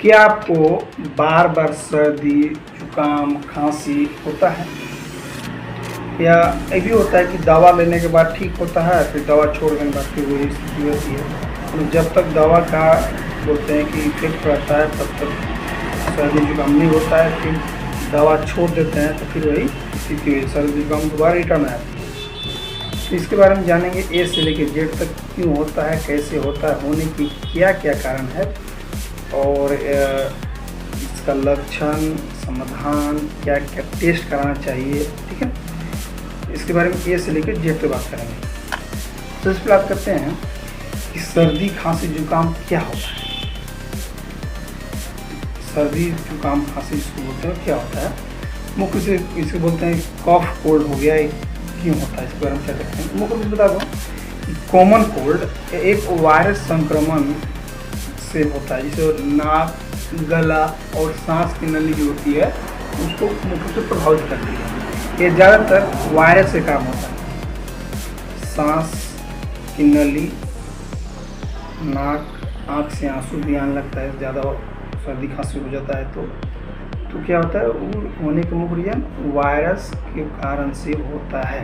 क्या आपको बार बार सर्दी जुकाम खांसी होता है, या ये भी होता है कि दवा लेने के बाद ठीक होता है, फिर दवा छोड़ने के बाद फिर वही स्थिति होती है। तो जब तक दवा का बोलते हैं कि इफेक्ट रहता है तब तक सर्दी जुकाम नहीं होता है, फिर दवा छोड़ देते हैं तो फिर वही स्थिति हुई, सर्दी जुकाम दोबारा रिटर्न आती है। तो इसके बारे में जानेंगे ए से लेकर जेड तक क्यों होता है, कैसे होता है, होने की क्या क्या कारण है और इसका लक्षण, समाधान, क्या क्या टेस्ट कराना चाहिए। ठीक है, इसके बारे में ए से लेकर जेड पे बात करेंगे। तो इस पर बात करते हैं कि सर्दी खांसी जुकाम क्या होता है। सर्दी जुकाम खांसी इसको बोलते हैं, क्या होता है मुख्य से इसे बोलते हैं कॉफ कोल्ड हो गया, क्यों होता है इसके बारे में क्या कहते हैं। मुख्य रूप से बता दूँ कि कॉमन कोल्ड एक वायरस संक्रमण से होता है, जिसे नाक, गला और सांस की नली जो होती है उसको मुख्य से प्रभावित करती है। ये ज़्यादातर वायरस से काम होता है। सांस की नली, नाक, आँख से आंसू भी आने लगता है, ज़्यादा सर्दी खांसी हो जाता है तो क्या होता है, वो होने का मुख्य रीजन वायरस के कारण से होता है।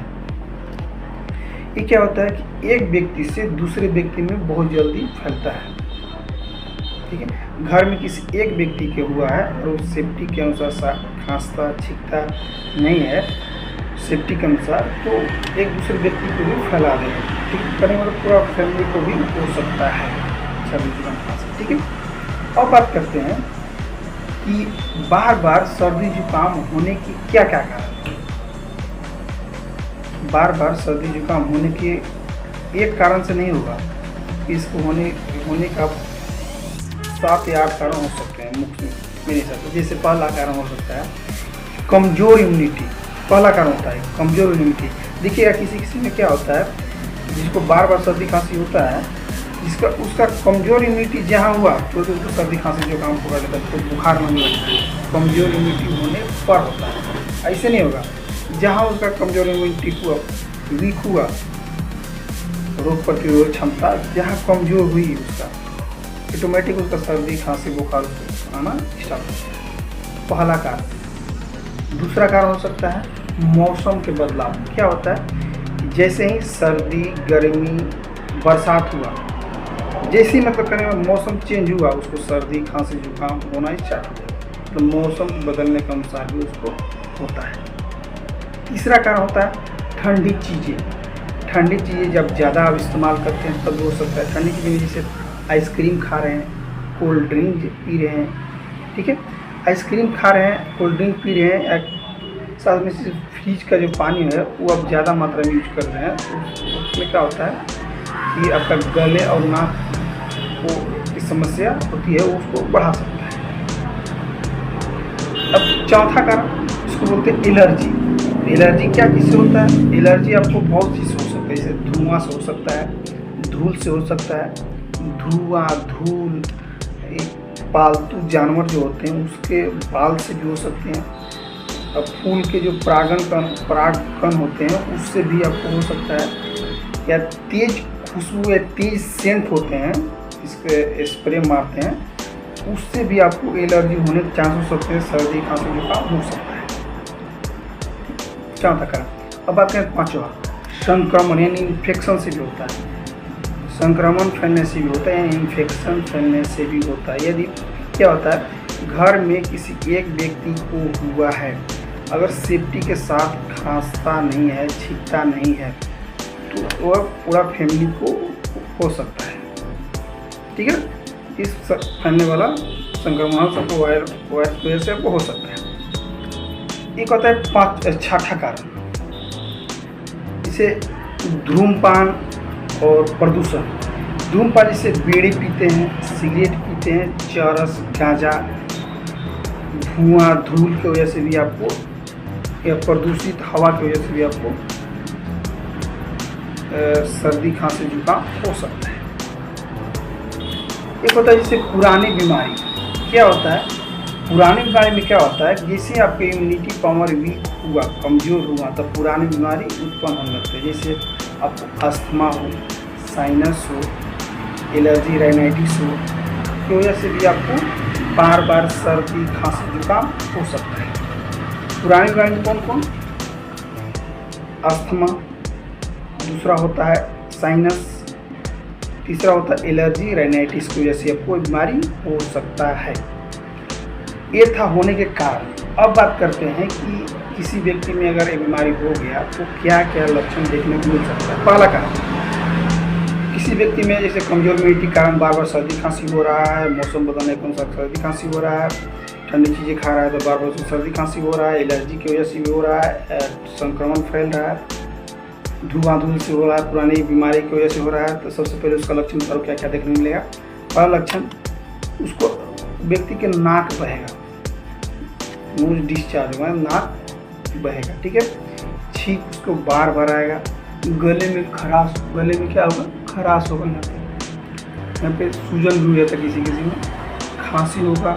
ये क्या होता है कि एक व्यक्ति से दूसरे व्यक्ति में बहुत जल्दी फैलता है। ठीक है, घर में किसी एक व्यक्ति के हुआ है और उस सेफ्टी के अनुसार खांसता छींकता नहीं है, सेफ्टी के अनुसार, तो एक दूसरे व्यक्ति को भी फैला देगा। ठीक है, करने वाला पूरा फैमिली को भी हो सकता है सर्दी जुकाम खांसी। ठीक है, अब बात करते हैं कि बार बार सर्दी जुकाम होने की क्या क्या कारण है। बार बार सर्दी जुकाम होने के एक कारण से नहीं होगा, इसको होने का 7 या 8 कारण हो सकते हैं मुख्य मेरे हिसाब से। जैसे पहला कारण हो सकता है कमज़ोर इम्यूनिटी, पहला कारण होता है कमज़ोर इम्यूनिटी। देखिएगा किसी में क्या होता है, जिसको बार बार सर्दी खांसी होता है, जिसका उसका कमज़ोर इम्यूनिटी जहाँ हुआ तो उसको सर्दी खांसी जो काम पकड़ लेता है, तो बुखार नहीं लगता है। कमज़ोर इम्यूनिटी होने पर होता है, ऐसे नहीं होगा। जहाँ उसका कमज़ोर इम्यूनिटी हुआ, वीक हुआ, रोग प्रतिरोधक क्षमता जहाँ कमज़ोर हुई उसका, ऑटोमेटिक उसका सर्दी खांसी बुखार आना स्टार्ट होता है। पहला कारण। दूसरा कारण हो सकता है मौसम के बदलाव। क्या होता है, जैसे ही सर्दी, गर्मी, बरसात हुआ, जैसे ही मतलब करने में मौसम चेंज हुआ, उसको सर्दी खांसी जुकाम होना स्टार्ट हो जाएगा। तो मौसम बदलने के अनुसार भी उसको होता है। तीसरा कारण होता है ठंडी चीज़ें। ठंडी चीज़ें जब ज़्यादा आप इस्तेमाल करते हैं तब हो सकता है। ठंडी चीज़ें जैसे आइसक्रीम खा रहे हैं, कोल्ड ड्रिंक पी रहे हैं। ठीक है, आइसक्रीम खा रहे हैं, कोल्ड ड्रिंक पी रहे हैं, साथ में से फ्रिज का जो पानी है वो अब ज़्यादा मात्रा में यूज कर रहे हैं, तो उसमें क्या होता है कि आपका गले और नाक को की समस्या होती है, उसको बढ़ा सकता है। अब चौथा कारण इसको बोलते हैं एलर्जी। एलर्जी क्या किससे होता है? एलर्जी आपको बहुत चीज़ हो सकता है, जैसे धुआं से हो सकता है, धूल से हो सकता है, धुआं, धूल, पालतू जानवर जो होते हैं उसके बाल से भी हो सकते हैं। अब फूल के जो परागकण होते हैं उससे भी आपको हो सकता है, या तेज खुशबू या तेज सेंट होते हैं, इसके स्प्रे मारते हैं, उससे भी आपको एलर्जी होने के चांस हो सकते हैं, सर्दी खांसी जुकाम हो सकता है। चौथा कारण। अब बात करें पांचवा, संक्रमण यानी इन्फेक्शन से भी होता है। संक्रमण फैलने से भी होता है, इन्फेक्शन फैलने से भी होता है। यदि क्या होता है, घर में किसी एक व्यक्ति को हुआ है, अगर सेफ्टी के साथ खांसता नहीं है, छींकता नहीं है, तो वह पूरा फैमिली को हो सकता है। ठीक है, इस फैलने वाला संक्रमण सबको वायरस की वजह से आपको हो सकता है। एक होता है छठा कारण, इसे धूम्रपान और प्रदूषण। धूम्रपान जैसे बीड़ी पीते हैं, सिगरेट पीते हैं, चरस, गांजा, धुआं, धूल की वजह से भी आपको, या प्रदूषित हवा की वजह से भी आपको सर्दी खांसी जुकाम हो सकता है। एक होता है जैसे पुरानी बीमारी। क्या होता है, पुरानी बीमारी में क्या होता है, जैसे आपका इम्यूनिटी पावर वीक हुआ, कमज़ोर हुआ, तब पुरानी बीमारी उत्पन्न होने लगती है। जैसे आपको अस्थमा हो, साइनस हो, एलर्जी, राइनाइटिस हो, की वजह से भी आपको बार बार सर्दी खांसी जुकाम हो सकता है। पुरानी बीमारी कौन कौन? अस्थमा, दूसरा होता है साइनस, तीसरा होता है एलर्जी राइनाइटिस की वजह से कोई बीमारी हो सकता है। ये था होने के कारण। अब बात करते हैं कि किसी व्यक्ति में अगर ये बीमारी हो गया तो क्या क्या लक्षण देखने को मिल सकता है। पहला कारण, किसी व्यक्ति में जैसे कमजोर इम्यूनिटी के कारण बार बार सर्दी खांसी हो रहा है, मौसम बदलने के अनुसार सर्दी खांसी हो रहा है, ठंडी चीज़ें खा रहा है तो बार बार सर्दी खांसी हो रहा है, एलर्जी की वजह से भी हो रहा है, संक्रमण फैल रहा है, धुआं से हो रहा है, पुरानी बीमारी की वजह से हो रहा है, तो सबसे पहले उसका लक्षण बताओ क्या क्या देखने मिलेगा। पहला लक्षण, उसको व्यक्ति के नाक बहेगा, नोज डिस्चार्ज होगा, नाक बहेगा, ठीक है। छींक उसको बार बार आएगा, गले में खराश, गले में क्या होगा? खराश होगा, यहाँ पे सूजन भी हो जाता है किसी में, खांसी होगा,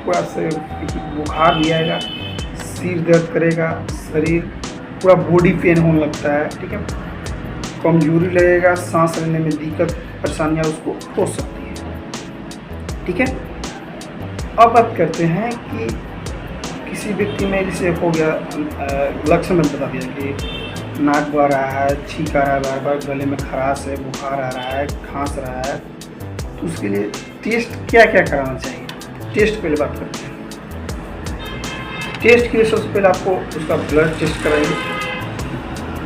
थोड़ा से बुखार भी आएगा, सिर दर्द करेगा, शरीर पूरा बॉडी पेन होने लगता है, ठीक है। कमजोरी लगेगा, सांस लेने में दिक्कत परेशानियाँ उसको हो सकती है, ठीक है। अब बात करते हैं कि किसी व्यक्ति में जैसे हो गया, लक्षण मैंने बता दिया कि नाक बह रहा है, छींक आ रहा है, बार बार गले में खराश है, बुखार आ रहा है, खांस रहा है, तो उसके लिए टेस्ट क्या क्या कराना चाहिए। टेस्ट पहले बात करते हैं। टेस्ट के लिए सबसे पहले आपको उसका ब्लड टेस्ट कराइए।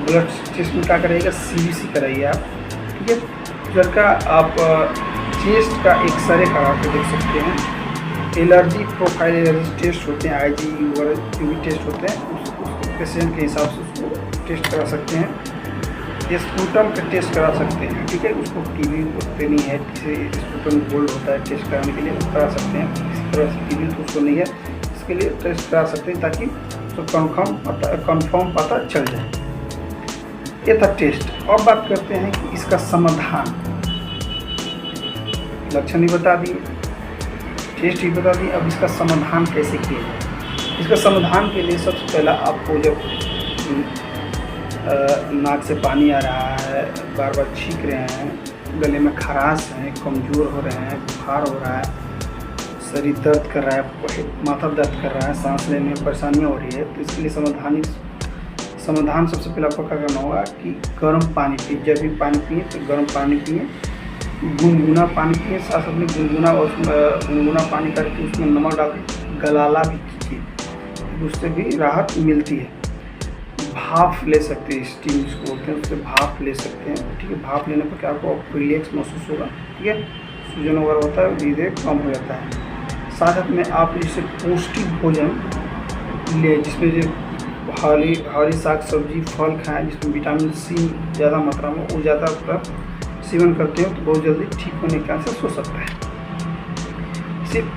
ब्लड टेस्ट में क्या कराइएगा? CBC कराइए आप, ठीक है। फिर का आप चेस्ट का एक्सरे करा के देख सकते हैं। एलर्जी प्रोफाइल एलर्जी टेस्ट होते हैं, IG वगैरह जो भी टेस्ट होते हैं उसको पेशेंट के हिसाब से उसको टेस्ट करा सकते हैं। स्पूटम का टेस्ट करा सकते हैं, ठीक है। उसको TB होते नहीं है, स्पूटम गोल्ड होता है टेस्ट कराने के लिए, करा सकते हैं। इस तरह से TB तो उसको नहीं है, इसके लिए टेस्ट करा सकते हैं ताकि उसको कन्फर्म पता चल जाए। ये था टेस्ट। अब बात करते हैं कि इसका समाधान। लक्षण ही बता दिए, टेस्ट ही बता दिए, अब इसका समाधान कैसे किया जाए। इसका समाधान के लिए सबसे पहला आपको जब नाक से पानी आ रहा है, बार बार छींक रहे हैं, गले में खराश है, कमज़ोर हो रहे हैं, बुखार हो रहा है, शरीर दर्द कर रहा है, माथा दर्द कर रहा है, सांस लेने में परेशानियाँ हो रही है, तो इसके लिए समाधान सबसे पहले आपको क्या करना होगा कि गर्म पानी पिए। जब भी पानी पिए तो गर्म पानी पिए, गुनगुना पानी पिए, साथ में गुनगुना पानी करके उसमें नमक डाल गलाला भी कीजिए, उससे भी राहत मिलती है। भाप ले सकते हैं, स्टीम जिसको बोलते हैं, उससे भाप ले सकते हैं, ठीक है। भाप लेने पर क्या आपको रिलैक्स महसूस होगा, ठीक है। सूजन वगैरह होता है धीरे धीरे कम हो जाता है। साथ में आप जैसे पौष्टिक भोजन ले, जिसमें जो हरी साग सब्जी फल खाएं, जिसमें विटामिन C ज़्यादा मात्रा में, वो ज़्यादा सेवन करते हो तो बहुत जल्दी ठीक होने का चांसेस हो सकता है। सिर्फ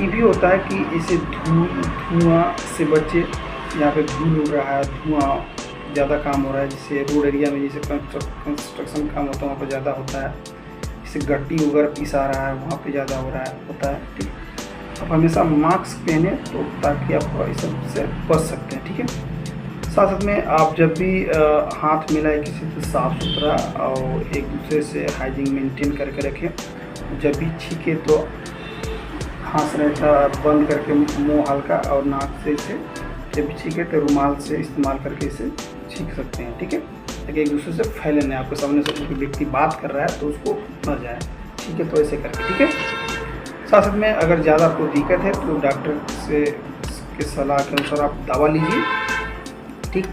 ये भी होता है कि इसे धुआं से बचे। यहाँ पे धूल उड़ रहा है, धुआं ज़्यादा काम हो रहा है, जिससे रोड एरिया में जैसे कंस्ट्रक्शन काम होता है वहाँ पर ज़्यादा होता है, जैसे गट्टी वगैरह पिसा रहा है वहाँ पे ज़्यादा होता है, ठीक है। आप हमेशा मास्क पहने तो ताकि आप इस सब से बच सकते हैं, ठीक है। साथ में आप जब भी हाथ मिलाए किसी से साफ़ सुथरा और एक दूसरे से हाइजीन मेंटेन करके रखें। जब भी छींके तो खांस रहता बंद करके मुँह हल्का और नाक से इसे जब भी छींके तो रुमाल से इस्तेमाल करके इसे छींक सकते हैं, ठीक है। ताकि एक दूसरे से फैले नहीं, आपके सामने से कोई व्यक्ति बात कर रहा है तो उसको न जाए, ठीक है। तो ऐसे करके, ठीक है। साथ में अगर ज़्यादा आपको दिक्कत है तो डॉक्टर से के सलाह के अनुसार आप दवा लीजिए, ठीक।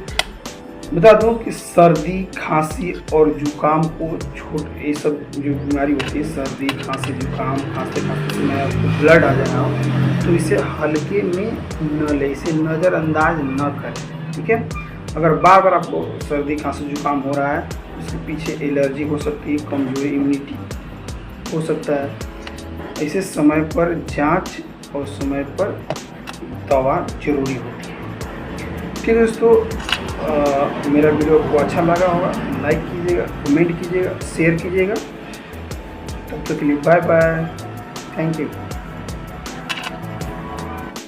बता दूं कि सर्दी खांसी और जुकाम को ये सब जो बीमारी होती है, सर्दी खांसी जुकाम, खांसते समय आपको ब्लड आ जाना, तो इसे हल्के में न ले, इसे नज़रअंदाज न करें, ठीक है। अगर बार बार आपको सर्दी खांसी जुकाम हो रहा है, उसके पीछे एलर्जी हो सकती है, कमजोरी इम्यूनिटी हो सकता है। ऐसे समय पर जांच और समय पर दवा जरूरी होती है, ठीक है दोस्तों। मेरा वीडियो आपको अच्छा लगा होगा, लाइक कीजिएगा, कमेंट कीजिएगा, शेयर कीजिएगा। तब तक के लिए बाय बाय, थैंक यू।